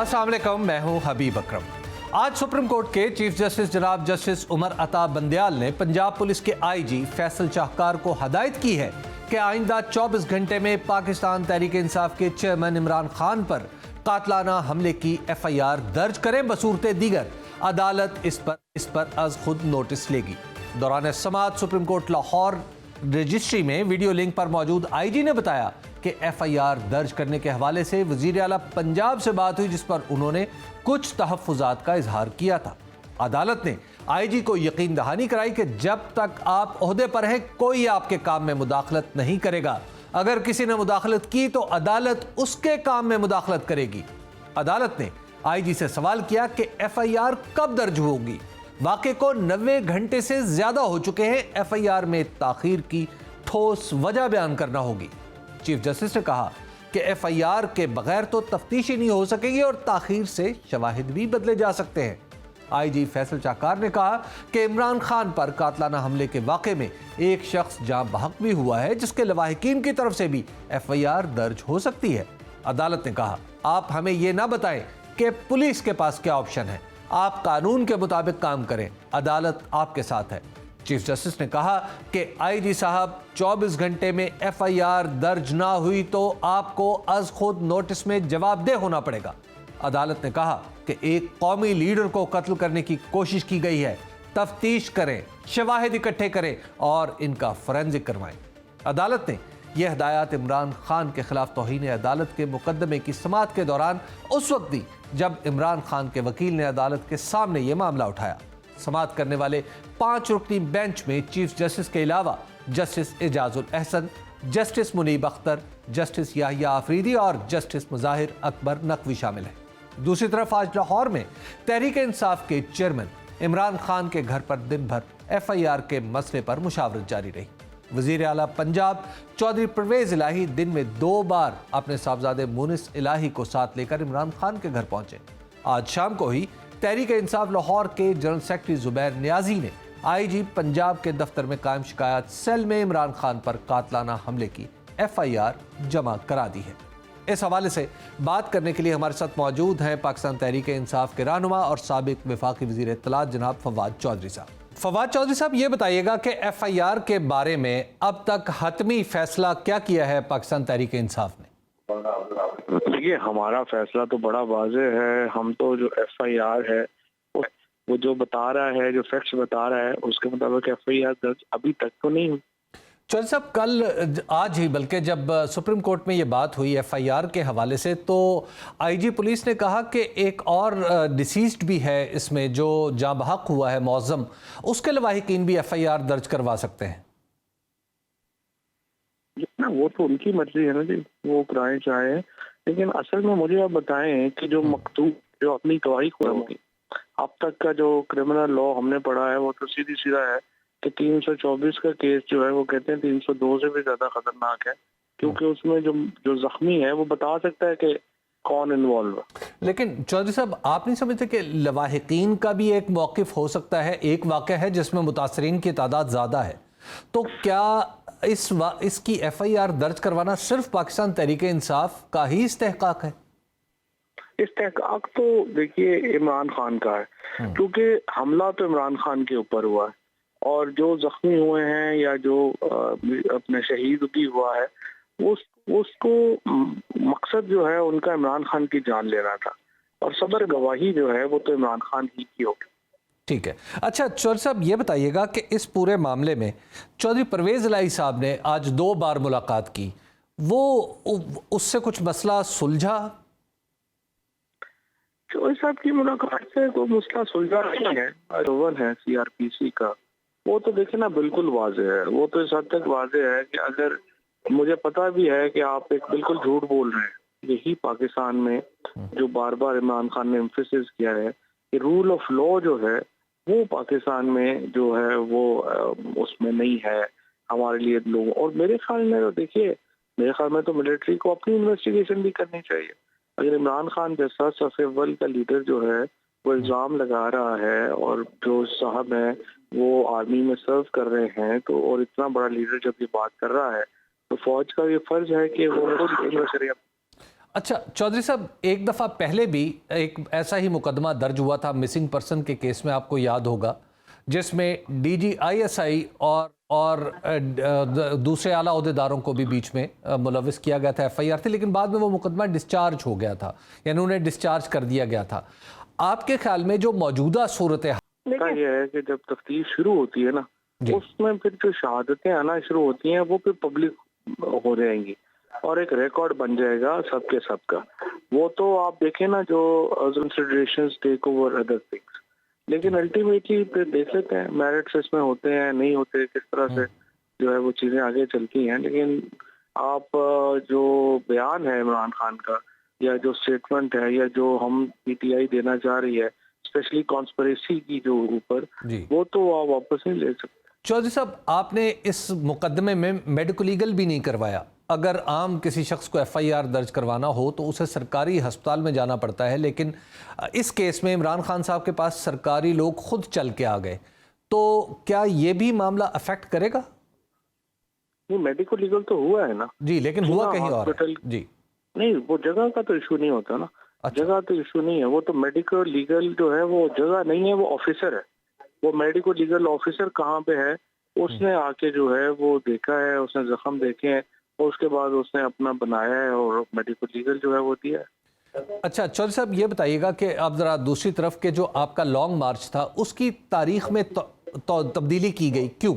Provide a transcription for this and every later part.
अस्सलाम वालेकुम, मैं हूं हबीब अकरम। आज सुप्रीम कोर्ट के चीफ जस्टिस जनाब जस्टिस उमर अता बंदयाल ने पंजाब पुलिस के आईजी फैसल शाहकार को हदायत की है कि आइंदा 24 घंटे में पाकिस्तान तहरीक इंसाफ के चेयरमैन इमरान खान पर कातलाना हमले की FIR दर्ज करें। बसूरते दीगर अदालत इस पर अज खुद नोटिस लेगी। दौरान समाअत सुप्रीम कोर्ट लाहौर रजिस्ट्री में वीडियो लिंक पर मौजूद IG ने बताया कि FIR दर्ज करने के हवाले से वजीर आला पंजाब से बात हुई, जिस पर उन्होंने कुछ तहफ़्फ़ुज़ात का इजहार किया था। अदालत ने IG को यकीन दहानी कराई कि जब तक आप ओहदे पर हैं कोई आपके काम में मुदाखलत नहीं करेगा। अगर किसी ने मुदाखलत की तो अदालत उसके काम में मुदाखलत करेगी। अदालत ने IG से सवाल किया कि FIR कब दर्ज होगी। वाक़े को 90 घंटे से ज्यादा हो चुके हैं। FIR में ताखीर की ठोस वजह बयान करना होगी। चीफ जस्टिस ने कहा कि FIR के बगैर तो तफ्तीश ही नहीं हो सकेगी और ताखीर से शवाहिद भी बदले जा सकते हैं। IG फैसल शाहकार ने कहा कि इमरान खान पर कातलाना हमले के वाक़े में एक शख्स जाँ बहक भी हुआ है, जिसके लवाहिकीन की तरफ से भी FIR दर्ज हो सकती है। अदालत ने कहा, आप हमें यह ना बताएं कि पुलिस के पास क्या ऑप्शन है, आप कानून के मुताबिक काम करें, अदालत आपके साथ है। चीफ जस्टिस ने कहा कि IG साहब 24 घंटे में FIR दर्ज ना हुई तो आपको अज खुद नोटिस में जवाबदेह होना पड़ेगा। अदालत ने कहा कि एक कौमी लीडर को कत्ल करने की कोशिश की गई है, तफ्तीश करें, शवाहिद इकट्ठे करें और इनका फोरेंसिक करवाएं। अदालत ने यह हदायत इमरान खान के खिलाफ तौहीन अदालत के मुकदमे की समाअत के दौरान उस वक्त दी जब इमरान खान के वकील ने अदालत के सामने यह मामला उठाया। समाअत करने वाले 5 रुकनी बेंच में चीफ जस्टिस के अलावा justice Ijazul Ahsan, justice Munib Akhtar, justice Yahya Afridi और जस्टिस मुजाहिर अकबर नकवी शामिल हैं। दूसरी तरफ आज लाहौर में तहरीक इंसाफ के चेयरमैन इमरान खान के घर पर दिन भर FIR के मसले पर मुशावरत जारी रही। वजीर आला पंजाब चौधरी परवेज इलाही दिन में 2 बार अपने साहबजादे मुनिस इलाही को साथ लेकर इमरान खान के घर पहुंचे। आज शाम को ही तहरीक इंसाफ लाहौर के जनरल सेक्रेटरी जुबैर नियाजी ने IG पंजाब के दफ्तर में कायम शिकायत सेल में इमरान खान पर कातलाना हमले की FIR जमा करा दी है। इस हवाले से बात करने के लिए हमारे साथ मौजूद हैं पाकिस्तान तहरीक इंसाफ के रहनुमा और साबिक वफाकी वज़ीर इत्तलात जनाब फवाद चौधरी साहब। फवाद चौधरी साहब, ये बताइएगा कि FIR के बारे में अब तक हतमी फैसला क्या किया है पाकिस्तान तहरीक इंसाफ ने? देखिए, हमारा फैसला तो बड़ा वाज़ेह है। हम तो जो FIR है वो जो बता रहा है, जो फैक्ट्स बता रहा है, उसके मुताबिक FIR दर्ज अभी तक तो नहीं हुई। चौधरी साहब, कल आज ही बल्कि जब सुप्रीम कोर्ट में ये बात हुई FIR के हवाले से, तो IG पुलिस ने कहा कि एक और डिसीज्ड भी है इसमें जो जाँ बहक हुआ है मौज़म, उसके लवाहिकीन भी FIR दर्ज करवा सकते हैं। ना वो तो उनकी मर्जी है ना जी, वो कराए चाहे, लेकिन असल में मुझे आप बताएं कि जो मकतूब जो अपनी गवाही खोलेंगे, अब तक का जो क्रिमिनल लॉ हमने पढ़ा है वो तो सीधी सीधा है कि 324 का केस जो है वो कहते हैं 302 से भी ज्यादा खतरनाक है, क्योंकि उसमें जो जख्मी है वो बता सकता है कि कौन इन्वॉल्व है। लेकिन चौधरी साहब, आप नहीं समझते कि लवाहिकीन का भी एक मौक़िफ़ हो सकता है? एक वाक़या है जिसमें मुतासरीन की तादाद ज़्यादा है, तो क्या इसकी FIR दर्ज करवाना सिर्फ पाकिस्तान तहरीक इंसाफ का ही इस्तेहकाक है? इस्तेहकाक तो देखिए इमरान खान का है, क्योंकि हमला तो इमरान खान के ऊपर हुआ है और जो जख्मी हुए हैं या जो अपने शहीद भी हुआ है उसको मकसद जो है उनका इमरान खान की जान लेना था और सदर गवाही जो है वो तो इमरान खान ही की होगी। ठीक है। अच्छा चौधरी साहब, ये बताइएगा कि इस पूरे मामले में चौधरी परवेज इलाही साहब ने आज 2 बार मुलाकात की, वो उससे कुछ मसला सुलझा? चौधरी साहब की मुलाकात से कोई मसला सुलझा नहीं है। रोवन है CRPC का, वो तो देखे ना बिल्कुल वाज़ेह है। वो तो इस हद तक वाज़ेह है कि अगर मुझे पता भी है कि आप एक बिल्कुल झूठ बोल रहे हैं, यही पाकिस्तान में जो बार बार इमरान खान ने एम्फेसिस किया है कि रूल ऑफ लॉ जो है वो पाकिस्तान में जो है वो उसमें नहीं है हमारे लिए लोग। और मेरे ख्याल में देखिए, मेरे ख्याल में तो मिलिट्री को अपनी इन्वेस्टिगेशन भी करनी चाहिए। अगर इमरान खान जैसा सफ़े अव्वल का लीडर जो है वो इल्ज़ाम लगा रहा है और जो साहब हैं वो आर्मी में सर्व कर रहे हैं, तो और इतना बड़ा लीडर जब ये बात कर रहा है तो फौज का ये फर्ज है कि वो खुद इन्वेस्टिगेशन अच्छा चौधरी साहब, एक दफ़ा पहले भी एक ऐसा ही मुकदमा दर्ज हुआ था मिसिंग पर्सन के केस में, आपको याद होगा, जिसमें DGISI और दूसरे आला अहदेदारों को भी बीच में मुलविस किया गया था, FIR थी, लेकिन बाद में वो मुकदमा डिस्चार्ज हो गया था, यानी उन्हें डिस्चार्ज कर दिया गया था। आपके ख्याल में जो मौजूदा सूरत का ये है कि जब तफ्तीश शुरू होती है ना, उसमें फिर जो शहादतें आना शुरू होती हैं वो फिर पब्लिक हो जाएंगी और एक रिकॉर्ड बन जाएगा सबके सबका। वो तो आप देखें ना, जो considerations take over other things, लेकिन अल्टीमेटली फिर देख लेते हैं मेरिट्स इसमें होते हैं नहीं होते, किस तरह से जो है वो चीजें आगे चलती हैं। लेकिन आप जो बयान है इमरान खान का, या जो स्टेटमेंट है, या जो हम PTI देना चाह रही है स्पेशली कॉन्स्पिरेसी की जो ऊपर, वो तो आप वापस नहीं ले सकते। चौधरी साहब, आपने इस मुकदमे में मेडिको लीगल भी नहीं करवाया। अगर आम किसी शख्स को FIR दर्ज करवाना हो तो उसे सरकारी अस्पताल में जाना पड़ता है, लेकिन इस केस में इमरान खान साहब के पास सरकारी लोग खुद चल के आ गए, तो क्या ये भी मामला अफेक्ट करेगा? नहीं, मेडिको लीगल तो हुआ है ना जी, लेकिन हुआ कहीं और है। जी नहीं, वो जगह का तो इशू नहीं होता ना। अच्छा। जगह तो इशू नहीं है, वो तो मेडिको लीगल जो है वो जगह नहीं है, वो ऑफिसर है। वो मेडिको लीगल ऑफिसर कहाँ पे है, उसने आके जो है वो देखा है, उसने जख्म देखे हैं और उसके बाद उसने अपना बनाया है और मेडिको लीगल जो है वो दिया है। अच्छा चौधरी साहब, ये बताइएगा कि अब ज़रा दूसरी तरफ के जो आपका लॉन्ग मार्च था उसकी तारीख में तब्दीली की गई, क्यों?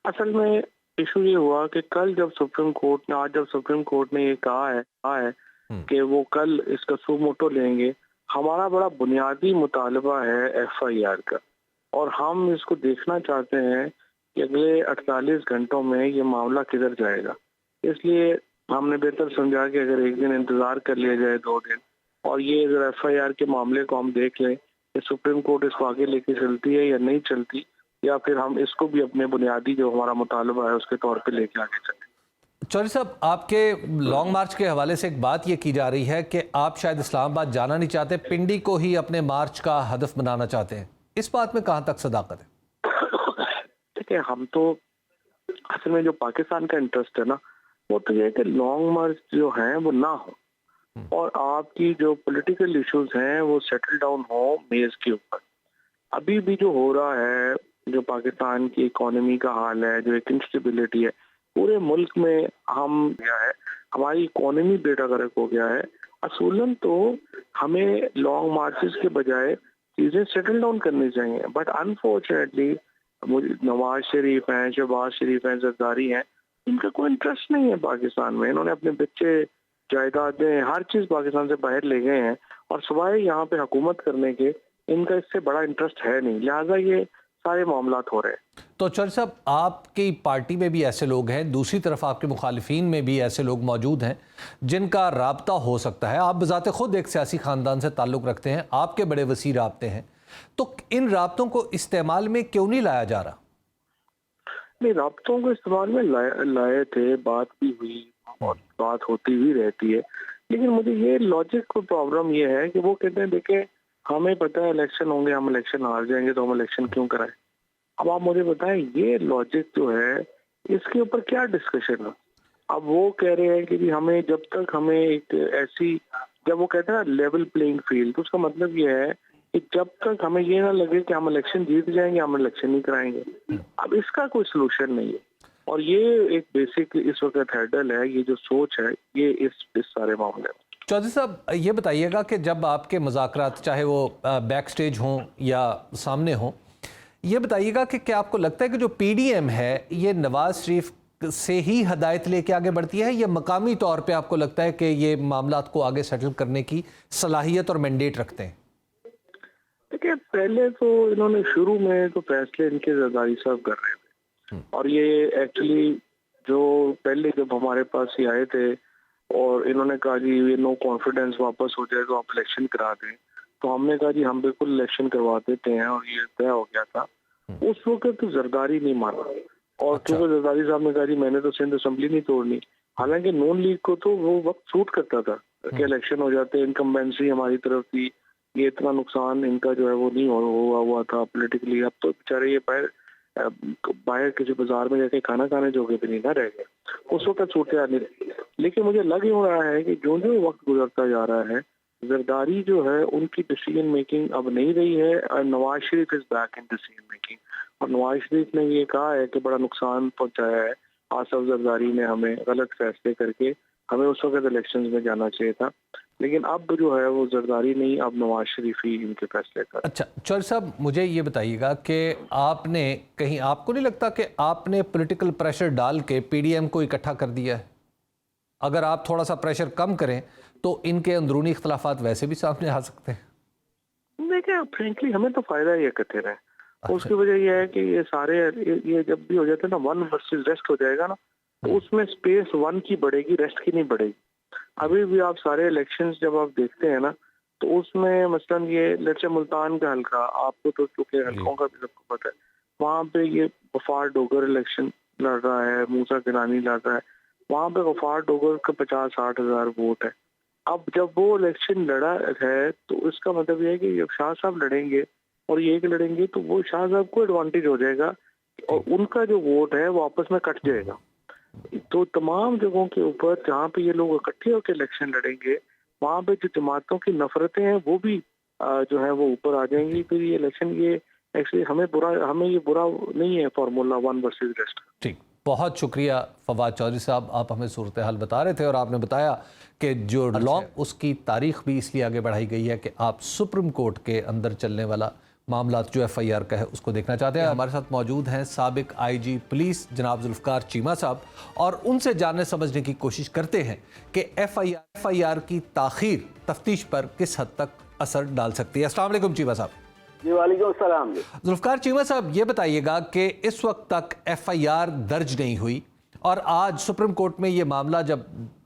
असल में इशू ये हुआ कि कल जब सुप्रीम कोर्ट ने, आज जब सुप्रीम कोर्ट ने ये कहा है कि वो कल इसका सुमोटो लेंगे, हमारा बड़ा बुनियादी मुतालबा है FIR का, और हम इसको देखना चाहते हैं कि अगले 48 घंटों में ये मामला किधर जाएगा। इसलिए हमने बेहतर समझा कि अगर एक दिन इंतजार कर लिया जाए, 2 दिन, और ये अगर FIR के मामले को हम देख लें कि सुप्रीम कोर्ट इसको आगे लेके चलती है या नहीं चलती, या फिर हम इसको भी अपने बुनियादी जो हमारा मुतालबा है उसके तौर पे लेके आगे चलें। चौधरी साहब, आपके लॉन्ग मार्च के हवाले से एक बात ये की जा रही है कि आप शायद इस्लामाबाद जाना नहीं चाहते, पिंडी को ही अपने मार्च का हदफ बनाना चाहते हैं। इस बात में कहाँ तक सदाकत है? ठीक है, हम तो असल में जो पाकिस्तान का इंटरेस्ट है ना, वो तो ये है कि लॉन्ग मार्च जो है वो ना हो और आपकी जो पॉलिटिकल इश्यूज हैं वो सेटल डाउन हो मेज के ऊपर। अभी भी जो हो रहा है, जो पाकिस्तान की इकोनॉमी का हाल है, जो एक इंस्टेबिलिटी है पूरे मुल्क में, हम क्या है, हमारी इकोनॉमी बेड़ा गर्क हो गया है। असूलन तो हमें लॉन्ग मार्चेस के बजाय चीजें सेटल डाउन करनी चाहिए, बट अनफॉर्चुनेटली मुझे नवाज शरीफ हैं, शहबाज शरीफ हैं, जरदारी हैं, इनका कोई इंटरेस्ट नहीं है पाकिस्तान में। इन्होंने अपने बच्चे, जायदादें, हर चीज पाकिस्तान से बाहर ले गए हैं और सिवाय यहाँ पे हुकूमत करने के इनका इससे बड़ा इंटरेस्ट है नहीं, लिहाजा ये सारे मामलात हो रहे हैं। तो चौधरी साहब, आपकी पार्टी में भी ऐसे लोग हैं, दूसरी तरफ आपके मुखालिफिन में भी ऐसे लोग मौजूद हैं जिनका राब्ता हो सकता है। आप बजाते खुद एक सियासी ख़ानदान से ताल्लुक़ रखते हैं, आपके बड़े वसी राब्ते हैं, तो इन राब्तों को इस्तेमाल में क्यों नहीं लाया जा रहा? नहीं, राब्तों को इस्तेमाल में लाए थे, बात भी हुई और बात होती भी रहती है, लेकिन मुझे ये लॉजिक को प्रॉब्लम ये है कि वो कहते हैं देखें हमें पता है इलेक्शन होंगे, हम इलेक्शन हार जाएंगे तो हम इलेक्शन क्यों कराएं। अब आप मुझे बताएं, ये लॉजिक जो है इसके ऊपर क्या डिस्कशन है। अब वो कह रहे हैं कि जी हमें जब तक हमें एक ऐसी, जब वो कहते हैं ना लेवल प्लेइंग फील्ड, तो उसका मतलब ये है कि जब तक हमें ये ना लगे कि हम इलेक्शन जीत जाएंगे, हम इलेक्शन नहीं कराएंगे। अब इसका कोई सोल्यूशन नहीं है और ये एक बेसिक इस वक्त हैडल है, ये जो सोच है ये इस सारे मामले में। चौधरी साहब, ये बताइएगा कि जब आपके मुज़ाकरात, चाहे वो बैक स्टेज हों या सामने हों, ये बताइएगा कि क्या आपको लगता है कि जो PDM है ये नवाज शरीफ से ही हदायत लेके आगे बढ़ती है, या मकामी तौर पे आपको लगता है कि ये मामलात को आगे सेटल करने की सलाहियत और मैंडेट रखते हैं? देखिए, पहले तो इन्होंने शुरू में तो फैसले इनके जरदारी साहब कर रहे थे और ये एक्चुअली जो पहले जब हमारे पास ही आए थे और इन्होंने कहा जी ये नो कॉन्फिडेंस वापस हो जाए तो आप इलेक्शन करा दें, तो हमने कहा जी हम बिल्कुल इलेक्शन करवा देते हैं और ये तय हो गया था। उस वक्त तो जरदारी नहीं माना और क्योंकि जरदारी साहब ने कहा जी मैंने तो सिंध असेंबली नहीं तोड़नी, हालांकि नून लीग को तो वो वक्त सूट करता था कि इलेक्शन हो जाते, इनकम्बेंसी हमारी तरफ थी, ये इतना नुकसान इनका जो है वो नहीं हुआ था पॉलिटिकली। अब तो बेचारे ये बाहर किसी बाजार में जाके खाना खाने जोगे भी नहीं ना रह गए, उस वक्त सूटे आने। लेकिन मुझे लग यूं रहा है कि जो जो वक्त गुजरता जा रहा है, जरदारी जो है उनकी डिसीजन मेकिंग अब नहीं रही है और Nawaz Sharif is back in decision making. और नवाज शरीफ ने ये कहा है कि बड़ा नुकसान पहुंचाया है आसफ जरदारी ने हमें, गलत फैसले करके हमें उस वक्त इलेक्शंस में जाना चाहिए था। लेकिन अब जो है वो जरदारी नहीं, अब नवाज शरीफ ही इनके फैसले कर। अच्छा चौधरी साहब, मुझे ये बताइएगा कि आपने कहीं, आपको नहीं लगता कि आपने पॉलिटिकल प्रेशर डाल के पीडीएम को इकट्ठा कर दिया है? अगर आप थोड़ा सा प्रेशर कम करें तो इनके अंदरूनी इख्तलाफात वैसे भी सामने आ सकते हैं। देखिए फ्रेंकली हमें तो फायदा ही इकट्ठे रहे। उसकी वजह यह है कि ये सारे ये जब भी हो जाते हैं ना, वन वर्सेस रेस्ट हो जाएगा ना, तो उसमें स्पेस वन की बढ़ेगी, रेस्ट की नहीं बढ़ेगी। अभी भी आप सारे इलेक्शंस जब आप देखते हैं ना, तो उसमें मसलन ये लेट्स से मुल्तान का हल्का, आपको तो चूंकि हल्कों का भी सबको पता है, वहाँ पे ये गफार डोगर इलेक्शन लड़ रहा है, मूसा गिलानी लड़ रहा है, वहाँ पे गफार डोगर का 50-60 हजार वोट है। अब जब वो इलेक्शन लड़ा है तो इसका मतलब ये है कि जब शाह साहब लड़ेंगे और ये एक लड़ेंगे तो वो शाह साहब को एडवांटेज हो जाएगा और उनका जो वोट है वो आपस में कट जाएगा। तो तमाम जगहों के ऊपर जहाँ पे ये लोग इकट्ठे होकर इलेक्शन लड़ेंगे, वहाँ पे जो जमातों की नफरतें हैं वो भी जो है वो ऊपर आ जाएंगी। फिर ये इलेक्शन ये एक्चुअली हमें ये बुरा नहीं है फॉर्मूला वन वर्सेस रेस्ट। ठीक, बहुत शुक्रिया फवाद चौधरी साहब, आप हमें सूरत हाल बता रहे थे और आपने बताया कि जो लॉ उसकी तारीख भी इसलिए आगे बढ़ाई गई है कि आप सुप्रीम कोर्ट के अंदर चलने वाला मामला जो FIR का है उसको देखना चाहते हैं। हमारे साथ मौजूद हैं साबिक IG पुलिस जनाब जुल्फकार चीमा साहब, और उनसे जानने समझने की कोशिश करते हैं कि FIR की ताखीर तफ्तीश पर किस हद तक असर डाल सकती है। अस्सलाम वालेकुम चीमा साहब। जी वालेकुम सलाम। जुल्फकार चीमा साहब, ये बताइएगा कि इस वक्त तक FIR दर्ज नहीं हुई और आज सुप्रीम कोर्ट में ये मामला जब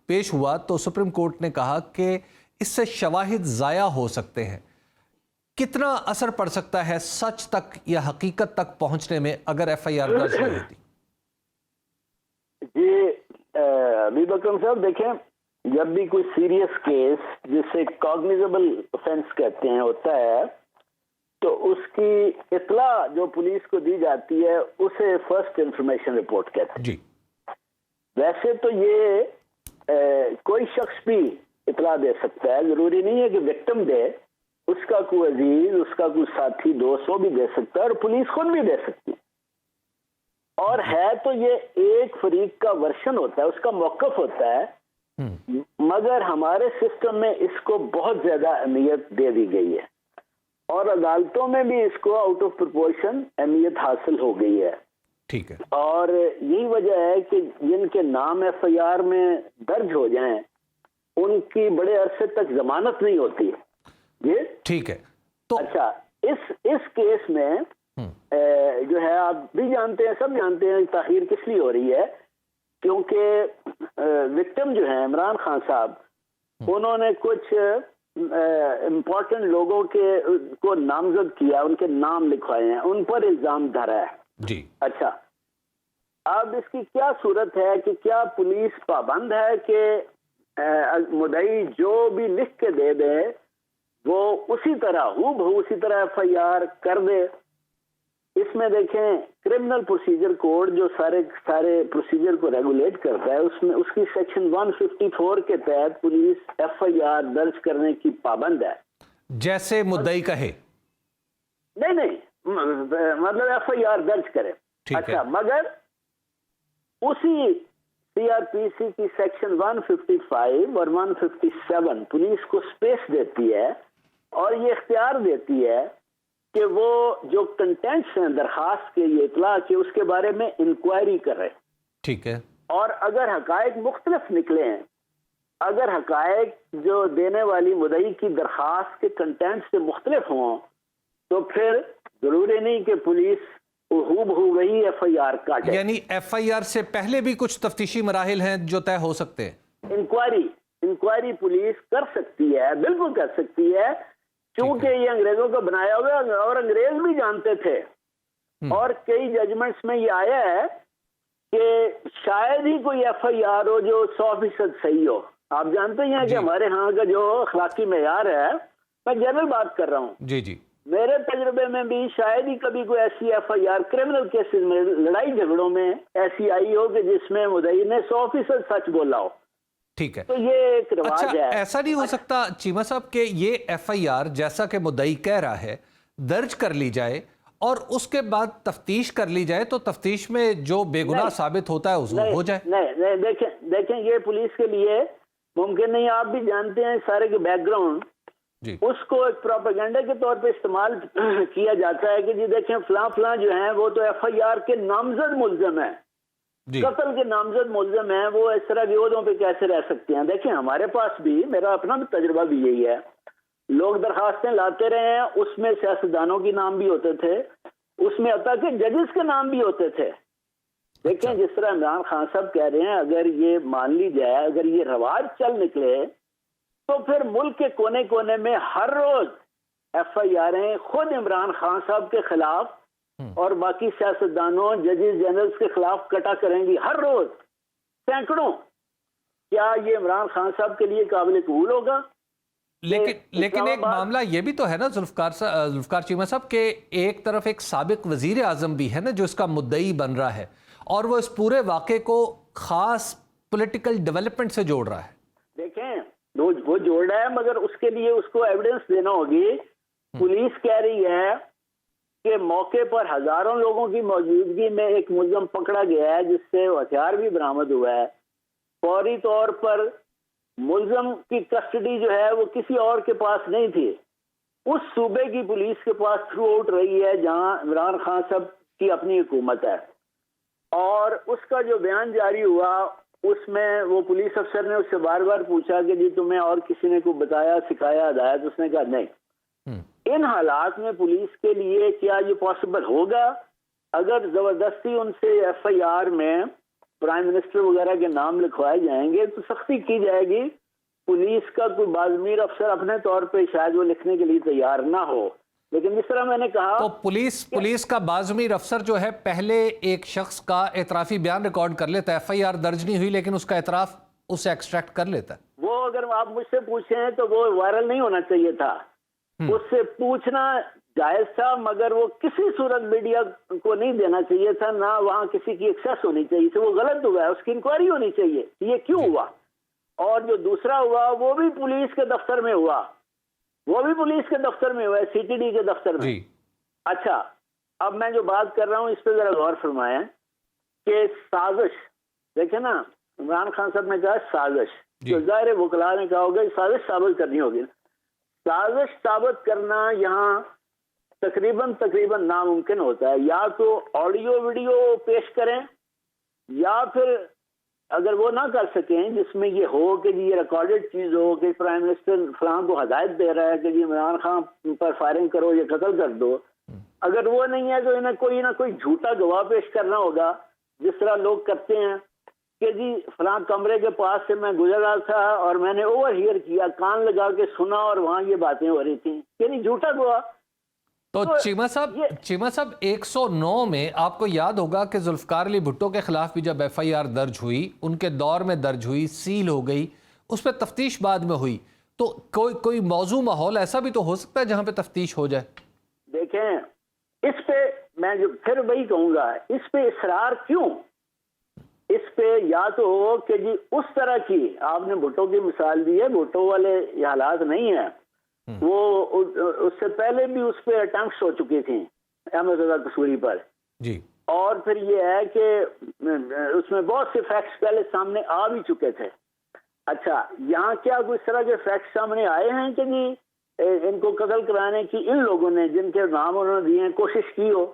पेश हुआ तो सुप्रीम कोर्ट ने कहा कि इससे शवाहिद ज़ाया हो सकते हैं। कितना असर पड़ सकता है सच तक या हकीकत तक पहुंचने में अगर FIR दर्ज नहीं होती? जी अमीर अकरम साहब, देखें जब भी कोई सीरियस केस जिसे कॉग्निजेबल ऑफेंस कहते हैं होता है तो उसकी इतला जो पुलिस को दी जाती है उसे फर्स्ट इंफॉर्मेशन रिपोर्ट कहते हैं। जी, वैसे तो ये कोई शख्स भी इतला दे सकता है, जरूरी नहीं है कि विक्टिम दे, उसका कोई अजीज, उसका कोई साथी दोस्त वो भी दे सकता है और पुलिस खुद भी दे सकती है। और है तो ये एक फरीक का वर्शन होता है, उसका मौकफ होता है, मगर हमारे सिस्टम में इसको बहुत ज्यादा अहमियत दे दी गई है और अदालतों में भी इसको आउट ऑफ प्रोपोर्शन अहमियत हासिल हो गई है। ठीक है। और यही वजह है कि जिनके नाम FIR में दर्ज हो जाएं उनकी बड़े अरसे तक जमानत नहीं होती। जी ठीक है। तो अच्छा, इस केस में जो है आप भी जानते हैं, सब जानते हैं ताखीर किस लिए हो रही है, क्योंकि विक्टिम जो है इमरान खान साहब, उन्होंने कुछ इम्पोर्टेंट लोगों को नामजद किया, उनके नाम लिखवाए हैं, उन पर इल्जाम धरा है। जी अच्छा, अब इसकी क्या सूरत है कि क्या पुलिस पाबंद है कि मुद्दई जो भी लिख के दे दे वो उसी तरह हूबहू उसी तरह FIR कर दे? इसमें देखें क्रिमिनल प्रोसीजर कोड जो सारे प्रोसीजर को रेगुलेट करता है, उसमें उसकी सेक्शन 154 के तहत पुलिस FIR दर्ज करने की पाबंद है। जैसे मुद्दई कहे? नहीं, मतलब FIR दर्ज करे। अच्छा, मगर उसी CRPC की सेक्शन 155 और 157 पुलिस को स्पेस देती है और ये इख्तियार देती है कि वो जो कंटेंट्स हैं दरखास्त के, ये इतला के, उसके बारे में इंक्वायरी करे। ठीक है। और अगर हकायक मुख्तलिफ निकले हैं, अगर हकायक जो देने वाली मुद्दई की दरखास्त के कंटेंट से मुख्तलिफ हों तो फिर जरूरी नहीं कि पुलिस हूबहू वही FIR काटे। यानी FIR से पहले भी कुछ तफ्तीशी मराहिल हैं जो तय हो सकते हैं? इंक्वायरी पुलिस कर सकती है, बिल्कुल कर सकती है, क्योंकि ये अंग्रेजों का बनाया हुआ है और अंग्रेज भी जानते थे। और कई जजमेंट्स में ये आया है कि शायद ही कोई FIR हो जो 100% सही हो। आप जानते हैं कि हमारे यहाँ का जो अखलाकी मेयार है, मैं जनरल बात कर रहा हूँ, जी, मेरे तजुर्बे में भी शायद ही कभी कोई ऐसी FIR क्रिमिनल केसेस में, लड़ाई झगड़ों में ऐसी आई हो कि जिसमें मुद्दई ने 100% सच बोला हो। ठीक है। तो ये एक रिवाज अच्छा, है। ऐसा नहीं हो सकता चीमा साहब के ये एफआईआर जैसा कि मुद्दई कह रहा है दर्ज कर ली जाए और उसके बाद तफ्तीश कर ली जाए, तो तफ्तीश में जो बेगुनाह साबित होता है उसको हो जाए? नहीं, देखें ये पुलिस के लिए मुमकिन नहीं। आप भी जानते हैं सारे के बैकग्राउंड, उसको एक प्रोपेगेंडा के तौर पे इस्तेमाल किया जाता है कि जी देखें फलां जो है वो तो एफआईआर के नामजद मुल्जिम है, कत्ल के नामजद मुल्जिम है, वो इस तरह के ओहदों पे कैसे रह सकते हैं। देखें हमारे पास भी, मेरा अपना भी तजुर्बा भी यही है, लोग दरखास्तें लाते रहे हैं, उसमें सियासतदानों के नाम भी होते थे, उसमें अब तक जजेस के नाम भी होते थे। देखें जिस तरह इमरान खान साहब कह रहे हैं, अगर ये मान ली जाए, अगर ये रवाज चल निकले, तो फिर मुल्क के कोने कोने में हर रोज एफआईआरें खुद इमरान खान साहब के खिलाफ और बाकी सियासतदानों, जजेस जनरल्स के खिलाफ कटा करेंगी, हर रोज सैकड़ों। क्या ये इमरान खान साहब के लिए काबिल कबूल होगा? लेकिन एक मामला ये भी तो है ना जुल्फकार चीमा साहब के, एक तरफ एक साबिक वजीर आजम भी है ना जो इसका मुद्दई बन रहा है और वो इस पूरे वाक़े को खास पॉलिटिकल डेवलपमेंट से जोड़ रहा है। देखें वो जोड़ रहा है, मगर उसके लिए उसको एविडेंस देना होगी। पुलिस कह रही है कि मौके पर हजारों लोगों की मौजूदगी में एक मुल्जिम पकड़ा गया है जिससे हथियार भी बरामद हुआ है। फौरी तौर पर मुल्जिम की कस्टडी जो है वो किसी और के पास नहीं थी, उस सूबे की पुलिस के पास थ्रू आउट रही है जहां इमरान खान साहब की अपनी हुकूमत है। और उसका जो बयान जारी हुआ उसमें वो पुलिस अफसर ने उससे बार बार पूछा कि जी तुम्हें और किसी ने को बताया, सिखाया, हदायत? उसने कहा नहीं। इन हालात में पुलिस के लिए क्या ये पॉसिबल होगा? अगर जबरदस्ती उनसे एफआईआर में प्राइम मिनिस्टर वगैरह के नाम लिखवाए जाएंगे तो सख्ती की जाएगी। पुलिस का कोई बाज़मीर अफसर अपने तौर पे शायद वो लिखने के लिए तैयार ना हो, लेकिन जिस तरह मैंने कहा, तो पुलिस का बाज़मीर अफसर जो है पहले एक शख्स का एतराफी बयान रिकॉर्ड कर लेता है, एफआईआर दर्ज नहीं हुई लेकिन उसका एतराफ उससे एक्सट्रैक्ट कर लेता है। वो अगर आप मुझसे पूछें तो वो वायरल नहीं होना चाहिए था, उससे पूछना जायज था, मगर वो किसी सूरत मीडिया को नहीं देना चाहिए था, ना वहां किसी की एक्सेस होनी चाहिए थी। वो गलत हुआ है, उसकी इंक्वायरी होनी चाहिए ये क्यों हुआ। और जो दूसरा हुआ वो भी पुलिस के दफ्तर में हुआ, वो भी पुलिस के दफ्तर में हुआ है, सीटीडी के दफ्तर में। अच्छा, अब मैं जो बात कर रहा हूं इस पर जरा गौर फरमाएं कि साजिश, देखे ना, इमरान खान साहब ने कहा साजिश, तो जाहिर वकला ने कहा होगा साजिश साबित करनी होगी। साजिश साबित करना यहाँ तकरीबन नामुमकिन होता है। या तो ऑडियो वीडियो पेश करें, या फिर अगर वो ना कर सकें जिसमें ये हो कि ये रिकॉर्डेड चीज हो कि प्राइम मिनिस्टर फलां को हदायत दे रहा है कि जी इमरान खान पर फायरिंग करो या कत्ल कर दो, अगर वो नहीं है तो इन्हें कोई ना कोई झूठा गवाह पेश करना होगा, जिस तरह लोग करते हैं कि जी फलां कमरे के पास से मैं गुजर रहा था और मैंने ओवर हियर किया, कान लगा के सुना और वहां ये बातें हो रही थी, यानी झूठा गवाह। तो चीमा साहब 109 में आपको याद होगा कि जुल्फकार अली भुट्टो के खिलाफ भी जब एफआईआर दर्ज हुई, उनके दौर में दर्ज हुई, सील हो गई, उस पर तफ्तीश बाद में हुई, तो कोई मौजू माहौल ऐसा भी तो हो सकता है जहां पे तफ्तीश हो जाए। देखें इस पे मैं जो फिर वही कहूंगा, इस पे इसरार क्यों? इस पे या तो हो कि जी उस तरह की, आपने भुट्टो की मिसाल दी है, भुट्टो वाले ये हालात नहीं है, वो उससे पहले भी उस पर अटेम्प्ट्स हो चुकी थी अहमद रजा कसूरी पर जी। और फिर ये है कि उसमें बहुत से फैक्ट्स पहले सामने आ भी चुके थे। अच्छा, यहाँ क्या कोई इस तरह के फैक्ट्स सामने आए हैं कि जी इनको कत्ल कराने की इन लोगों ने, जिनके नाम उन्होंने दिए, कोशिश की हो?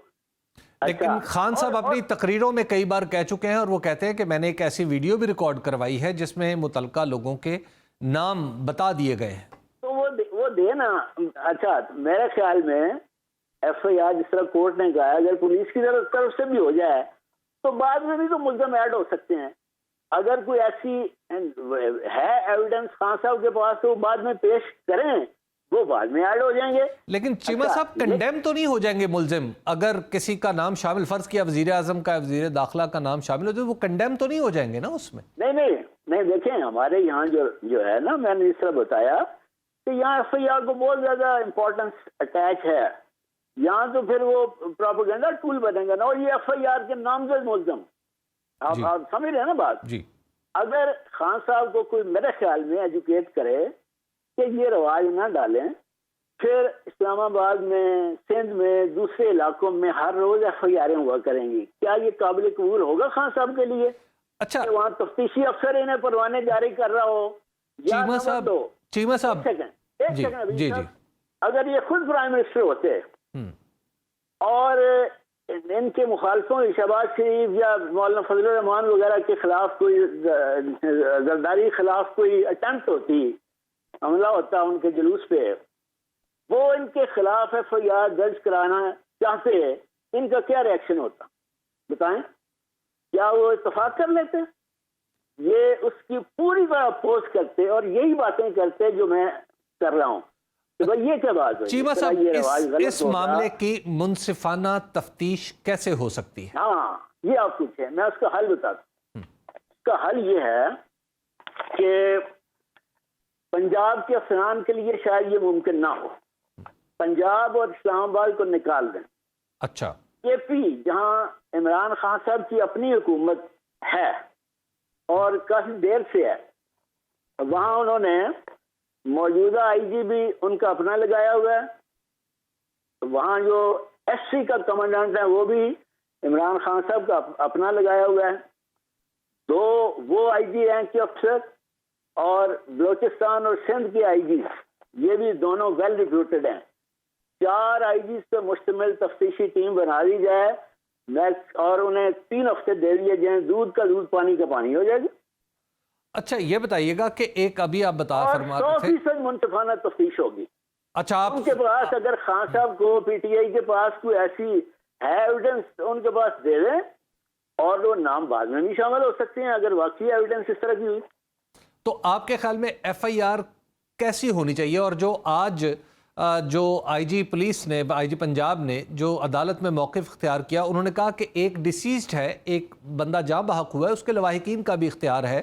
लेकिन खान साहब अपनी तकरीरों में कई बार कह चुके हैं और वो कहते हैं कि मैंने एक ऐसी वीडियो भी रिकॉर्ड करवाई है जिसमें मुतलका लोगों के नाम बता दिए गए हैं। वो देना। अच्छा, मेरे ख्याल में एफआईआर जिस तरह कोर्ट ने कहा, अगर पुलिस की तरफ से भी हो जाए तो बाद में भी तो मुल्ज़िम ऐड हो सकते हैं। अगर कोई ऐसी है एविडेंस खान साहब के पास तो बाद में पेश करें, वो बाद में ऐड हो जाएंगे। लेकिन चीमा साहब कंडेम तो नहीं हो जाएंगे मुल्जिम? अगर किसी का नाम शामिल, फर्ज किया वजीर आजम का, वजीर दाखिला का नाम शामिल हो, तो वो कंडेम तो नहीं हो जाएंगे ना उसमें? नहीं, देखें हमारे यहाँ जो है ना, मैंने इस तरह बताया कि यहाँ एफआईआर को बहुत ज्यादा इंपॉर्टेंस अटैच है। यहाँ तो फिर वो प्रोपेगेंडा टूल बनेगा ना, और ये एफआईआर के नामजद मुल्जिम, आप समझ रहे हैं ना बात जी। अगर खान साहब को कोई मेरे ख्याल में एजुकेट करे कि ये रवाज ना डालें, फिर इस्लामाबाद में, सिंध में, दूसरे इलाकों में हर रोज FIR हुआ करेंगी। क्या ये काबिल कबूल होगा खान साहब के लिए? अच्छा, वहाँ तफ्तीशी अफसर इन्हें परवाने जारी कर रहा हो? चीमा साहब, एक जी सेकंड जी जी, अगर ये खुद प्राइम मिनिस्टर होते और इनके मुखालफों, शहबाज शरीफ या मौलाना फजल रहमान वगैरह के खिलाफ कोई जरदारी के खिलाफ कोई अटेम्प्ट होती, हमला होता उनके जुलूस पे, वो इनके खिलाफ FIR दर्ज कराना चाहते, इनका क्या रिएक्शन होता बताएं? क्या वो इत्तेफाक कर लेते? ये उसकी पूरी तरह अपोज करते और यही बातें करते जो मैं कर रहा हूं कि भाई ये क्या बात है। चीमा साहब, इस मामले की मुनसिफाना तफ्तीश कैसे हो सकती है? हाँ, ये आप पूछे, मैं उसका हल बताता हूं। इसका हल ये है कि पंजाब के अफसरान के लिए शायद ये मुमकिन ना हो, पंजाब और इस्लामाबाद को निकाल दें। अच्छा, KP जहां इमरान खान साहब की अपनी हुकूमत है और काफी देर से है, वहां उन्होंने मौजूदा IG भी उनका अपना लगाया हुआ है, वहां जो SC का कमांडेंट है वो भी इमरान खान साहब का अपना लगाया हुआ है। दो वो IG रैंक के अफसर और बलोचिस्तान और सिंध के IG ये भी दोनों वेल रिक्रूटेड हैं। 4 IG पे मुश्तमिल तफ्तीशी टीम बना दी जाए और उन्हें 3 हफ्ते दे दिए जाए, दूध का दूध पानी का पानी हो जाएगा। अच्छा, ये बताइएगा कि एक अभी आप फरमा रहे थे 100% मुंतफाना तफ्तीश होगी। अच्छा, आप उनके पास अगर खान साहब को PTI के पास कोई ऐसी है एविडेंस, उनके पास दे दें और वो नाम बाद में भी शामिल हो सकते हैं अगर वाकई एविडेंस इस तरह की हुई। तो आपके ख्याल में FIR कैसी होनी चाहिए? और जो आज जो IG पुलिस ने, IG पंजाब ने जो अदालत में मौक़िफ़ इख्तियार किया, उन्होंने कहा कि एक डिसीज्ड है, एक बंदा जाँ बहक हुआ है, उसके लवाहिकीन का भी इख्तियार है।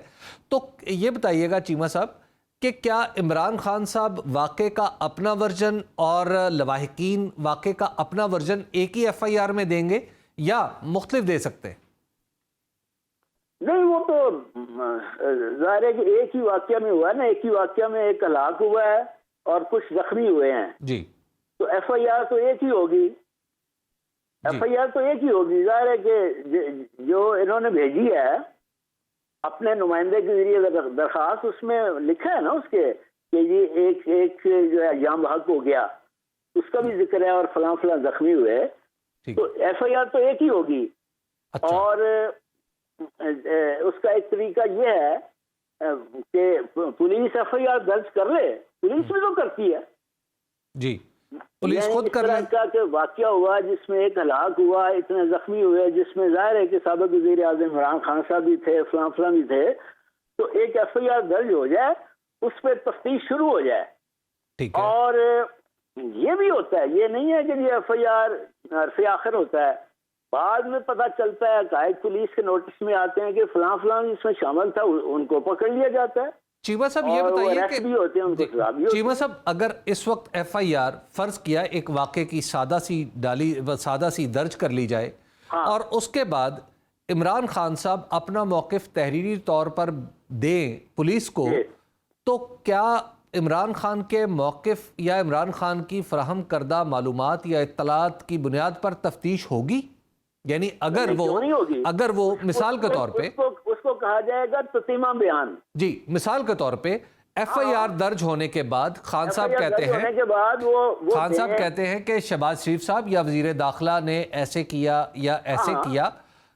तो ये बताइएगा चीमा साहब कि क्या इमरान खान साहब वाक़े का अपना वर्जन और लवाहिकीन वाक़े का अपना वर्जन एक ही FIR में देंगे या मुख्तलिफ दे सकते हैं? नहीं, वो तो जाहिर है कि एक ही वाक़या में हुआ ना, एक ही वाक़या में एक हलाक हुआ है और कुछ जख्मी हुए हैं जी, तो FIR तो एक ही होगी, FIR तो एक ही होगी। जाहिर है कि जो इन्होंने भेजी है अपने नुमाइंदे के जरिए दरखास्त, उसमें लिखा है ना उसके कि ये एक जो है जाम बहक हो गया, उसका भी जिक्र है और फलां फलां जख्मी हुए, तो FIR तो एक ही होगी। अच्छा। और उसका एक तरीका ये है कि पुलिस FIR दर्ज कर ले, पुलिस भी तो करती है जी, पुलिस खुद कर रही है कि वाकया हुआ जिसमें एक हलाक हुआ, इतने जख्मी हुए, जिसमें जाहिर है कि साबिक वज़ीर आज़म इमरान खान साहब भी थे, फलां फलां भी थे, तो एक FIR दर्ज हो जाए, उस पर तफ्तीश शुरू हो जाए। ठीक है। और ये भी होता है, ये नहीं है कि ये FIR से आखिर होता है, बाद में पता चलता है, कायद पुलिस के नोटिस में आते हैं कि फलां फलां इसमें शामिल था, उनको पकड़ लिया जाता है। चीमा साहब, ये बताइए कि भी होते हैं, उनको सजा भी होती है। चीमा साहब, अगर इस वक्त FIR फर्ज किया एक वाक़े की सादा सी दर्ज कर ली जाए, हाँ। और उसके बाद इमरान खान साहब अपना मौक़िफ़ तहरीरी तौर पर दें पुलिस को, तो क्या इमरान खान के मौक़िफ़ या इमरान खान की फराहम करदा मालूमात या इत्तलात की बुनियाद पर तफ्तीश होगी? यानी अगर वो मिसाल के तौर पे उसको कहा जाएगा ततीमा बयान। जी, मिसाल के तौर पे FIR दर्ज होने के बाद खान साहब कहते हैं के बाद वो खान साहब कहते हैं कि शहबाज शरीफ साहब या वजीर दाखिला ने ऐसे किया या ऐसे किया,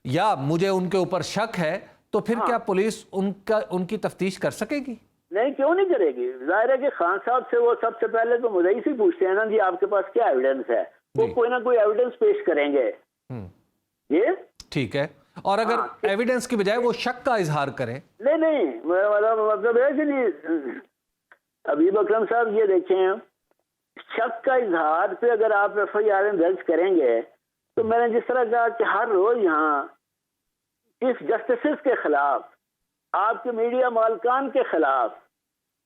या मुझे उनके ऊपर शक है, तो फिर क्या पुलिस उनकी तफ्तीश कर सकेगी? नहीं, क्यों नहीं करेगी? जाहिर है कि खान साहब से वो सबसे पहले तो मुझे ही पूछते हैं ना जी, आपके पास क्या एविडेंस है, वो कोई ना कोई एविडेंस पेश करेंगे। ये ठीक है। और अगर एविडेंस की बजाय वो शक का इजहार करें? नहीं, मतलब है कि नहीं, हबीब अकरम साहब ये देखें, शक का इजहार पे अगर आप FIR दर्ज करेंगे, तो मैंने जिस तरह कहा कि हर रोज यहाँ चीफ जस्टिस के खिलाफ, आपके मीडिया मालकान के खिलाफ,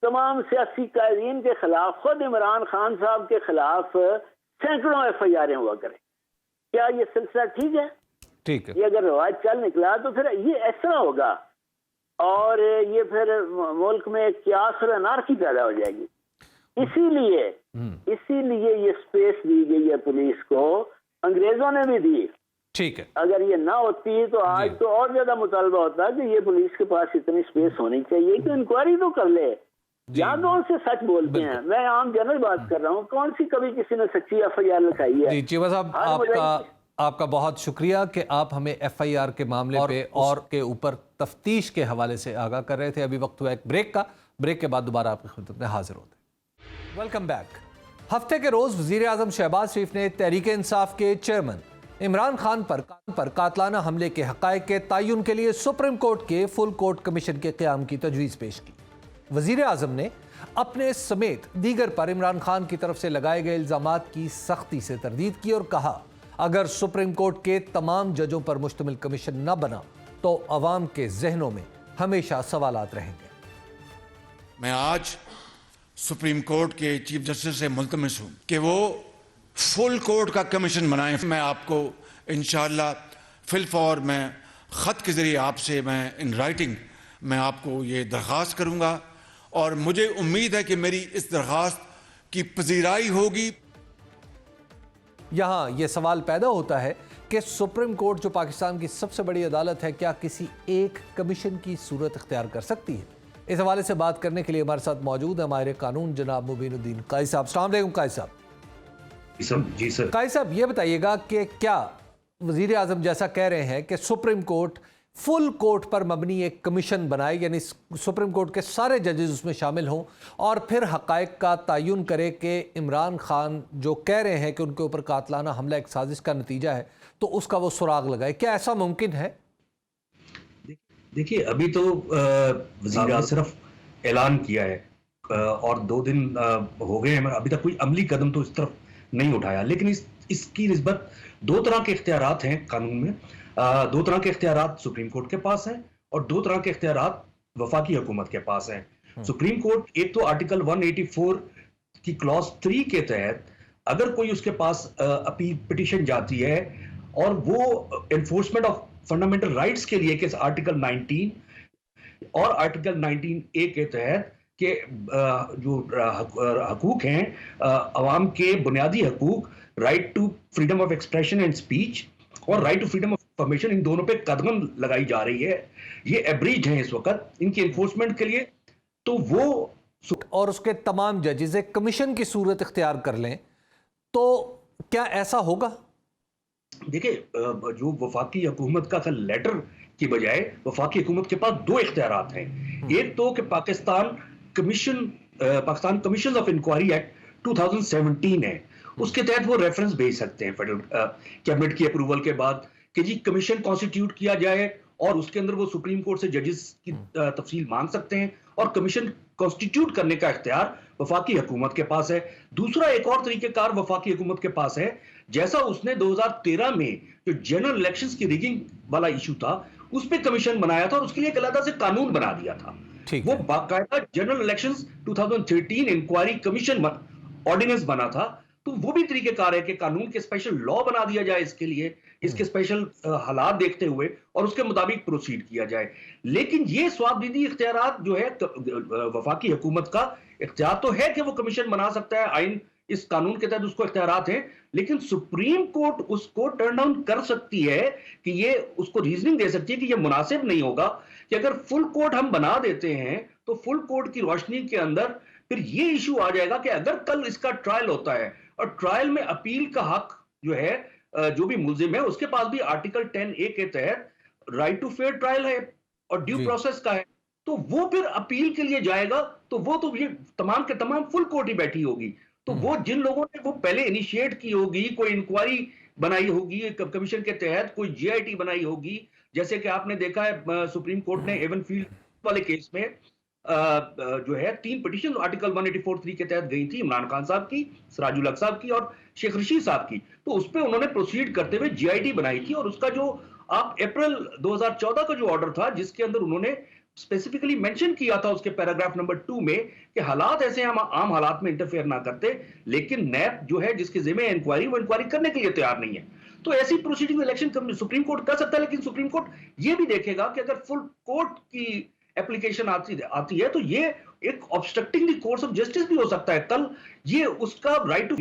तमाम सियासी कायदीन के खिलाफ, खुद इमरान खान साहब के खिलाफ सैकड़ों FIR हुआ करें। क्या ये सिलसिला ठीक है? ठीक है। ये अगर रवाज चल निकला तो फिर ये ऐसा होगा और ये फिर मुल्क में क्यास और अनारकी पैदा हो जाएगी। इसीलिए ये स्पेस दी गई है पुलिस को, अंग्रेजों ने भी दी। ठीक है, अगर ये ना होती तो आज तो और ज्यादा मुतालबा होता कि ये पुलिस के पास इतनी स्पेस होनी चाहिए कि इंक्वायरी तो कर ले। यहाँ कौन से सच बोलते हैं, मैं आम जनरल बात कर रहा हूँ, कौन सी कभी किसी ने सच्ची FIR लिखाई है? जी चीमा साहब, आपका बहुत शुक्रिया कि आप हमें FIR के मामले पे और के ऊपर तफ्तीश के हवाले से आगाह कर रहे थे। अभी वक्त हुआ एक ब्रेक का, ब्रेक के बाद दोबारा आपकी खिदमत में हाजिर होते हैं। Welcome back. हफ्ते के रोज वजीर आजम शहबाज शरीफ ने तहरीक इंसाफ के चेयरमैन इमरान खान पर कातलाना हमले के हक़ाइक़ के तयन के लिए सुप्रीम कोर्ट के फुल कोर्ट कमीशन के क़याम की तजवीज़ पेश की। वजीर आजम ने अपने समेत दीगर पर इमरान खान की तरफ से लगाए गए इल्ज़ामात की सख्ती से तरदीद की और कहा, अगर सुप्रीम कोर्ट के तमाम जजों पर मुश्तमिल कमीशन न बना तो अवाम के जहनों में हमेशा सवालात रहेंगे। मैं आज सुप्रीम कोर्ट के चीफ जस्टिस से मुल्तमिस हूं कि वो फुल कोर्ट का कमीशन बनाएं। मैं आपको इंशाअल्लाह फिलफौर मैं खत के जरिए आपसे मैं इन राइटिंग मैं आपको ये दरख्वास्त करूंगा और मुझे उम्मीद है कि मेरी इस दरख्वास्त की पजीराई होगी। यहाँ ये सवाल पैदा होता है कि सुप्रीम कोर्ट जो पाकिस्तान की सबसे बड़ी अदालत है, क्या किसी एक कमीशन की सूरत इख्तियार कर सकती है? इस हवाले से बात करने के लिए हमारे साथ मौजूद है माहिर कानून जनाब मुबीनुद्दीन काई साहब। अस्सलाम वालेकुम काई साहब। जी सर। काई साहब, ये बताइएगा कि क्या वजीर आजम जैसा कह रहे हैं कि सुप्रीम कोर्ट फुल कोर्ट पर मबनी एक कमीशन बनाए, यानी सुप्रीम कोर्ट के सारे जजेस उसमें शामिल हों और फिर हक़ाइक़ का तयन करे कि इमरान खान जो कह रहे हैं कि उनके ऊपर कातलाना हमला एक साजिश का नतीजा है, तो उसका वो सुराग लगाए? क्या ऐसा मुमकिन है? देखिए, अभी तो वज़ीर आज़म सिर्फ ऐलान किया है और 2 दिन हो गए हैं, अभी तक कोई अमली कदम तो इस तरफ नहीं उठाया। लेकिन इसकी निस्बत 2 तरह के इख्तियारात हैं कानून में। 2 तरह के इख्तियारात सुप्रीम कोर्ट के पास हैं और 2 तरह के इख्तियारात वफाकी हुकूमत के पास हैं। सुप्रीम कोर्ट एक तो आर्टिकल 184 की क्लॉज 3 के तहत अगर कोई उसके पास अपील पिटीशन जाती है और वो एनफोर्समेंट ऑफ फंडामेंटल राइट्स के लिए कि आर्टिकल 19 और आर्टिकल 19A के तहत के जो हकूक हैं अवाम के बुनियादी हकूक, right to freedom of expression and speech और right to freedom of information, इन दोनों पे कदम लगाई जा रही है। ये एब्रीज हैं इस वक्त इनकी एनफोर्समेंट के लिए। तो वो और उसके तमाम जजेस एक कमीशन की सूरत इख्तियार कर लें तो क्या ऐसा होगा? देखिए, जो वफाकी हुकूमत का लेटर की बजाय वफाकी हुकूमत के पास 2 इख्तियारात हैं। एक तो कि Pakistan commission of inquiry act 2017 है, उसके तहत वो रेफरेंस भेज सकते हैं फेडरल कैबिनेट की अप्रूवल के बाद कि जी कमीशन कॉन्स्टिट्यूट किया जाए और उसके अंदर वो सुप्रीम कोर्ट से जजेस की तफसील मांग सकते हैं और कमीशन कॉन्स्टिट्यूट करने का इख्तियार वफाकी हुकूमत के पास है। दूसरा एक और तरीकेकार वफाकी हुकूमत के पास है, जैसा उसने 2013 में जो जनरल इलेक्शंस की रिगिंग वाला इशू था उस पर कमीशन बनाया था और उसके लिए एक अलग से कानून बना दिया था। वो बाकायदा general elections 2013 inquiry commission ordinance बना था। तो वो भी तरीकेकार है कि कानून के स्पेशल लॉ बना दिया जाए इसके लिए, इसके स्पेशल हालात देखते हुए और उसके मुताबिक प्रोसीड किया जाए। लेकिन ये स्वाबदीदी इख्तियारात जो है वफाकी हुकूमत का इख्तियार तो है कि वो कमीशन बना सकता है, आइन इस कानून के तहत उसको इख्तियारात हैं, लेकिन सुप्रीम कोर्ट उसको टर्न डाउन कर सकती है कि ये उसको रीजनिंग दे सकती है कि ये मुनासिब नहीं होगा कि अगर फुल कोर्ट हम बना देते हैं तो फुल कोर्ट की रोशनी के अंदर फिर ये इशू आ जाएगा कि अगर कल इसका ट्रायल होता है और ट्रायल में अपील का हक जो है जो भी मुल्जिम है उसके पास भी आर्टिकल 10A के तहत राइट टू फेयर ट्रायल है और ड्यू प्रोसेस का है, तो वो फिर अपील के लिए जाएगा तो वो तो ये तमाम के तमाम फुल कोर्ट ही बैठी होगी। तो वो जिन लोगों ने वो पहले इनिशिएट की होगी, कोई इंक्वायरी बनाई होगी कमीशन के तहत, कोई GIT बनाई होगी, जैसे कि आपने देखा है सुप्रीम कोर्ट ने एवनफील्ड वाले केस में जो है 3 पिटीशन आर्टिकल 184(3) के तहत गई थी, इमरान खान साहब की, सिराजुल हक साहब की और शेख रशीद साहब की। तो उस पर उन्होंने प्रोसीड करते हुए GIT बनाई थी और उसका जो अप्रैल 2014 का जो ऑर्डर था जिसके अंदर उन्होंने स्पेसिफिकली मेंशन किया था उसके पैराग्राफ नंबर 2 में कि हालात ऐसे हम आम हालात में इंटरफेयर ना करते, लेकिन नैब जो है जिसके जिम्मे इंक्वायरी वो इंक्वायरी करने के लिए तैयार नहीं है। तो ऐसी प्रोसीडिंग इलेक्शन सुप्रीम कोर्ट कर सकता है, लेकिन सुप्रीम कोर्ट ये भी देखेगा कि अगर फुल कोर्ट की एप्लीकेशन आती है, तो ये एक obstructing the course of justice भी हो सकता है। कल ये उसका राइट टू,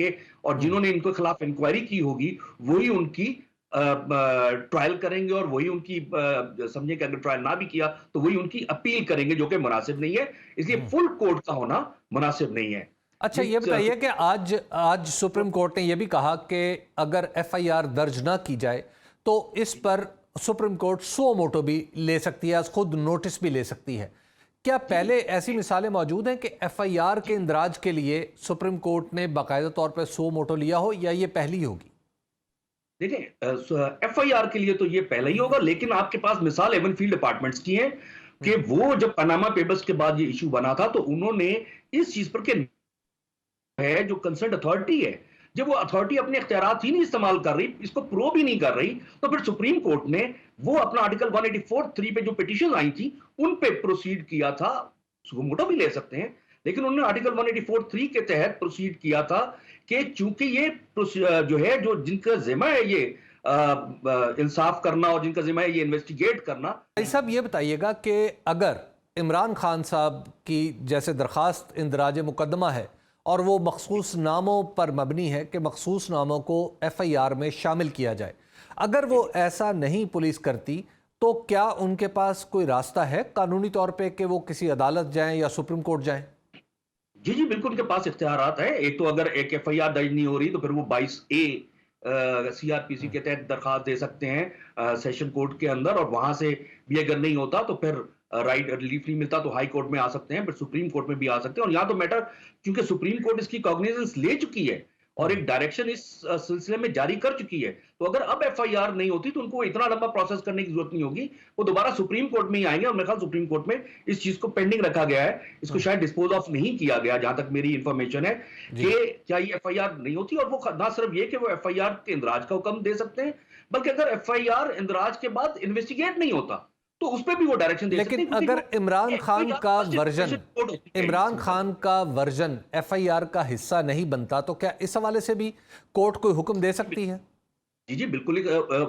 और जिन्होंने इनके खिलाफ इंक्वायरी की होगी वही उनकी ट्रायल करेंगे, और वही उनकी समझे कि अगर ट्रायल ना भी किया तो वही उनकी अपील करेंगे, जो कि मुनासिब नहीं है। इसलिए फुल कोर्ट का होना मुनासिब नहीं है। अच्छा, ये बताइए कि आज सुप्रीम कोर्ट ने यह भी कहा कि अगर एफआईआर दर्ज ना की जाए तो इस पर सुप्रीम कोर्ट सो मोटो भी ले सकती है, खुद नोटिस भी ले सकती है। क्या पहले ऐसी मिसालें मौजूद हैं कि एफआईआर के इंदराज के लिए सुप्रीम कोर्ट ने बाकायदा तौर पर सो मोटो लिया हो, या ये पहली होगी? देखिए, एफआईआर के लिए तो ये पहले ही होगा, लेकिन आपके पास मिसाल एवनफील्ड अपार्टमेंट्स की है कि वो जब पनामा पेपर्स के बाद ये इशू बना था तो उन्होंने इस चीज पर के है जो कंसर्न अथॉरिटी है, जब वो अथॉरिटी अपने इख्तियारात ही नहीं इस्तेमाल कर रही, इसको प्रूव ही नहीं कर रही, तो फिर सुप्रीम कोर्ट ने वो अपना आर्टिकल 184(3) पे जो पिटीशन आई थी उन पे प्रोसीड किया था। सुप्रीम कोर्ट भी ले सकते हैं, लेकिन उन्होंने आर्टिकल 184(3) के तहत प्रोसीड किया था कि चूंकि ये जो है, जो जिनका जिम्मा है ये इंसाफ करना और जिनका जिम्मा है ये इन्वेस्टिगेट करना। भाई साहब, ये बताइएगा कि अगर इमरान खान साहब की जैसे दरख्वास्त इंदराज मुकदमा है और वो मखसूस नामों पर मबनी है कि मखसूस नामों को एफआईआर में शामिल किया जाए, अगर वो ऐसा नहीं पुलिस करती तो क्या उनके पास कोई रास्ता है कानूनी तौर पे कि वो किसी अदालत जाएं या सुप्रीम कोर्ट जाएं? जी जी, बिल्कुल उनके पास इख्तियारात है। एक तो अगर एक एफआईआर दर्ज नहीं हो रही तो फिर वो 22A सीआरपीसी के तहत दरखास्त दे सकते हैं सेशन कोर्ट के अंदर, और वहां से भी अगर नहीं होता तो फिर राइट रिलीफ नहीं मिलता तो हाई कोर्ट में आ सकते हैं, फिर सुप्रीम कोर्ट में भी आ सकते हैं। और यहाँ तो मैटर, क्योंकि सुप्रीम कोर्ट इसकी कॉग्निजेंस ले चुकी है और एक डायरेक्शन इस सिलसिले में जारी कर चुकी है, तो अगर अब एफआईआर नहीं होती तो उनको इतना लंबा प्रोसेस करने की जरूरत नहीं होगी, वो दोबारा सुप्रीम कोर्ट में ही आएंगे। और मेरे ख्याल सुप्रीम कोर्ट में इस चीज को पेंडिंग रखा गया है, इसको शायद डिस्पोज ऑफ नहीं किया गया, जहां तक मेरी इंफॉर्मेशन है कि क्या ये एफआईआर नहीं होती। और वो ना सिर्फ ये कि वो एफआईआर के इंदराज का हुक्म दे सकते हैं, बल्कि अगर एफआईआर इंदराज के बाद इन्वेस्टिगेट नहीं होता तो उस पर भी वो डायरेक्शन दे सकते हैं। लेकिन अगर इमरान खान का वर्जन एफआईआर का हिस्सा नहीं बनता तो क्या इस हवाले से भी कोर्ट कोई हुक्म दे सकती है? जी जी, बिल्कुल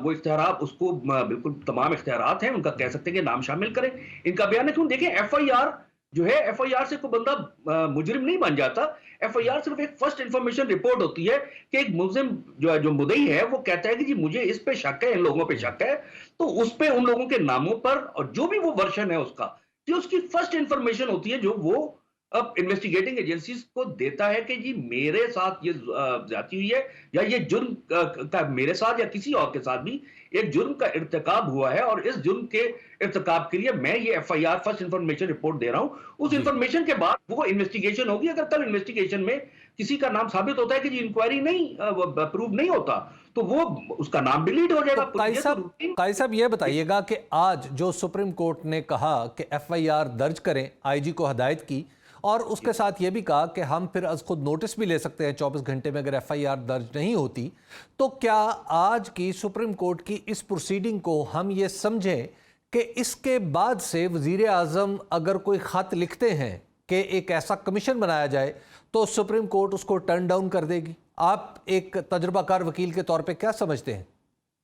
वो इख्तियारात, उसको बिल्कुल तमाम इख्तियारात हैं उनका, कह सकते हैं कि नाम शामिल करें। इनका बयान है, क्यों देखें एफआईआर जो है, एफआईआर से कोई बंदा मुजरिम नहीं बन जाता। एफआईआर सिर्फ एक फर्स्ट इंफॉर्मेशन रिपोर्ट होती है कि एक मुलजिम जो मुद्दई है वो कहता है कि जी मुझे इस पे शक है, इन लोगों पे शक है, तो उस पे उन लोगों के नामों पर और जो भी वो वर्शन है उसका, जो उसकी फर्स्ट इंफॉर्मेशन होती है, जो वो अब इन्वेस्टिगेटिंग एजेंसीज को देता है कि जी मेरे साथ ये ज्यादती हुई है, या ये जुर्म का मेरे साथ या किसी और के साथ भी एक जुर्म का इर्तिकाब हुआ है, और इस जुर्म के इर्तिकाब के लिए मैं ये एफआईआर फर्स्ट इंफॉर्मेशन रिपोर्ट दे रहा हूं। उस इंफॉर्मेशन के बाद वो इन्वेस्टिगेशन होगी। अगर कल इन्वेस्टिगेशन में किसी का नाम साबित होता है कि जी इंक्वायरी नहीं प्रूव नहीं होता, तो वो उसका नाम डिलीट हो जाएगा। तो काई साहब ये बताइएगा कि आज जो सुप्रीम कोर्ट ने कहा कि एफआईआर दर्ज करें, आईजी को हदायत की, और उसके साथ ये भी कहा कि हम फिर अज खुद नोटिस भी ले सकते हैं 24 घंटे में अगर एफआईआर दर्ज नहीं होती, तो क्या आज की सुप्रीम कोर्ट की इस प्रोसीडिंग को हम ये समझें कि इसके बाद से वजीर आज़म अगर कोई ख़त लिखते हैं कि एक ऐसा कमीशन बनाया जाए तो सुप्रीम कोर्ट उसको टर्न डाउन कर देगी? आप एक तजुर्बाकार वकील के तौर पे क्या समझते हैं?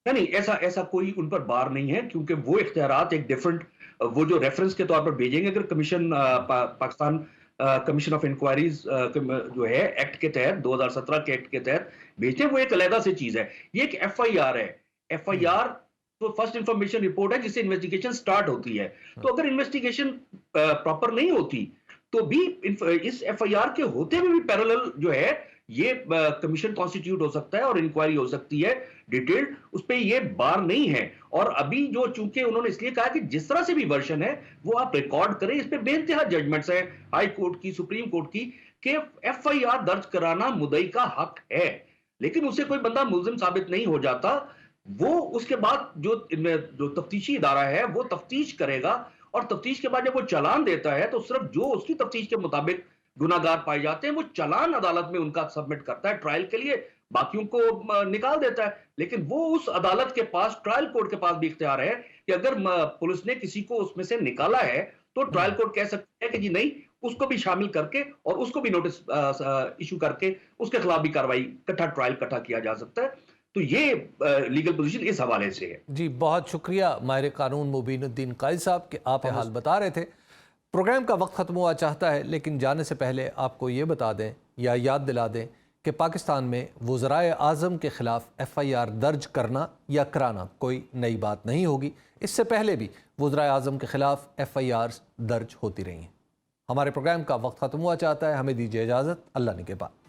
नहीं, ऐसा कोई उन पर बार नहीं है, क्योंकि वो इख्तियारात एक डिफरेंट, वो जो रेफरेंस के तौर पर भेजेंगे, अगर commission Pakistan commission of inquiries जो है एक्ट के तहत, 2017 के एक्ट के तहत भेजते हैं, वो एक अलग से चीज है। ये एक एफआईआर है। एफआईआर तो फर्स्ट इंफॉर्मेशन रिपोर्ट है जिससे इन्वेस्टिगेशन स्टार्ट होती है। तो अगर इन्वेस्टिगेशन प्रॉपर नहीं होती तो भी इस एफआईआर के होते हुए भी पैरेलल जो है ये कमीशन कॉन्स्टिट्यूट हो सकता है और इंक्वायरी हो सकती है डिटेल्ड, उस पर ये बार नहीं है। और अभी जो चूंकि उन्होंने इसलिए कहा कि जिस तरह से भी वर्जन है वो आप रिकॉर्ड करें, इस पे बेइंतहा जजमेंट्स है हाई कोर्ट की, सुप्रीम कोर्ट की, कि एफआईआर दर्ज कराना मुद्दई का हक है, लेकिन उससे कोई बंदा मुलजिम साबित नहीं हो जाता। वो उसके बाद जो तफ्तीशी इदारा है वो तफ्तीश करेगा, और तफ्तीश के बाद जब वो चालान देता है तो सिर्फ जो उसकी तफ्तीश के मुताबिक गुनाहगार पाए जाते हैं वो चालान अदालत में उनका सबमिट करता है ट्रायल के लिए, बाकियों को निकाल देता है। लेकिन वो उस अदालत के पास, ट्रायल कोर्ट के पास भी इख्तियार है कि अगर पुलिस ने किसी को उसमें से निकाला है तो ट्रायल कोर्ट कह सकते हैं कि जी नहीं, उसको भी शामिल करके और उसको भी नोटिस इशू करके उसके खिलाफ भी कार्रवाई, ट्रायल इकट्ठा किया जा सकता है। तो ये लीगल पोजीशन इस हवाले से है। जी, बहुत शुक्रिया माहिर कानून मुबीनुद्दीन काजी साहब कि आप हाल बता रहे थे। प्रोग्राम का वक्त ख़त्म हुआ चाहता है, लेकिन जाने से पहले आपको ये बता दें या याद दिला दें कि पाकिस्तान में वज़राए आज़म के ख़िलाफ़ FIR दर्ज करना या कराना कोई नई बात नहीं होगी। इससे पहले भी वज़राए आज़म के ख़िलाफ़ FIRs दर्ज होती रही हैं। हमारे प्रोग्राम का वक्त ख़त्म हुआ चाहता है, हमें दीजिए इजाज़त। अल्लाह ने के बाद।